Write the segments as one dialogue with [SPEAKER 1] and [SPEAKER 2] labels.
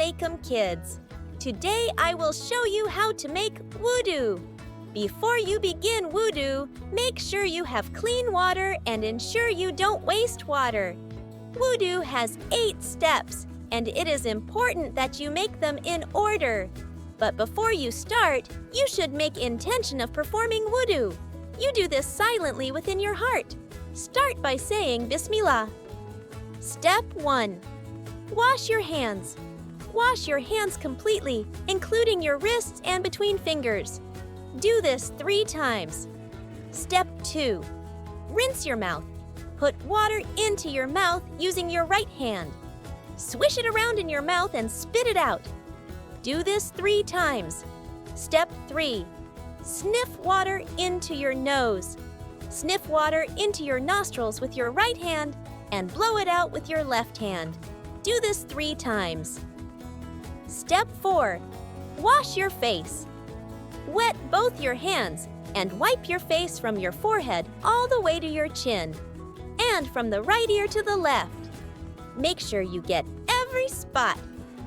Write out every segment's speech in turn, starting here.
[SPEAKER 1] alaikum, kids. Today I will show you how to make wudu. Before you begin wudu, make sure you have clean water and ensure you don't waste water. Wudu has 8 steps, and it is important that you make them in order. But before you start, you should make intention of performing wudu. You do this silently within your heart. Start by saying Bismillah. Step 1. Wash your hands. Wash your hands completely, including your wrists and between fingers. Do this 3 times. Step 2. Rinse your mouth. Put water into your mouth using your right hand. Swish it around in your mouth and spit it out. Do this 3 times. Step 3. Sniff water into your nose. Sniff water into your nostrils with your right hand and blow it out with your left hand. Do this 3 times. Step 4. Wash your face. Wet both your hands and wipe your face from your forehead all the way to your chin, and from the right ear to the left. Make sure you get every spot.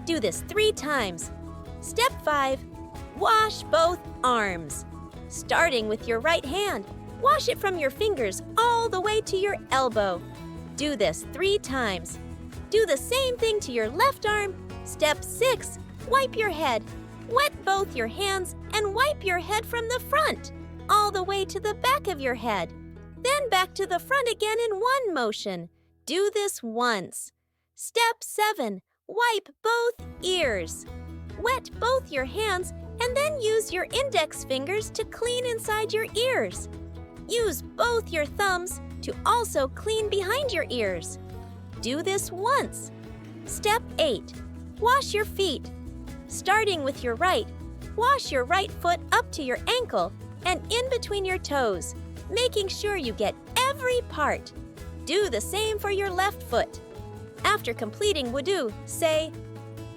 [SPEAKER 1] Do this 3 times. Step 5. Wash both arms. Starting with your right hand, wash it from your fingers all the way to your elbow. Do this 3 times. Do the same thing to your left arm. Step 6. Wipe your head. Wet both your hands and wipe your head from the front, all the way to the back of your head. Then back to the front again in one motion. Do this once. Step 7. Wipe both ears. Wet both your hands and then use your index fingers to clean inside your ears. Use both your thumbs to also clean behind your ears. Do this once. Step 8. Wash your feet. Starting with your right, wash your right foot up to your ankle and in between your toes, making sure you get every part. Do the same for your left foot. After completing wudu, say,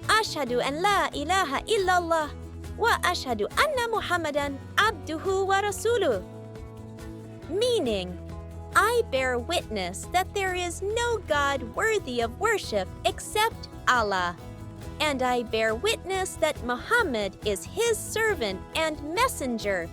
[SPEAKER 1] Ashhadu an la ilaha illallah wa ashhadu anna Muhammadan abduhu wa rasuluh. Meaning, I bear witness that there is no God worthy of worship except Allah. And I bear witness that Muhammad is his servant and messenger.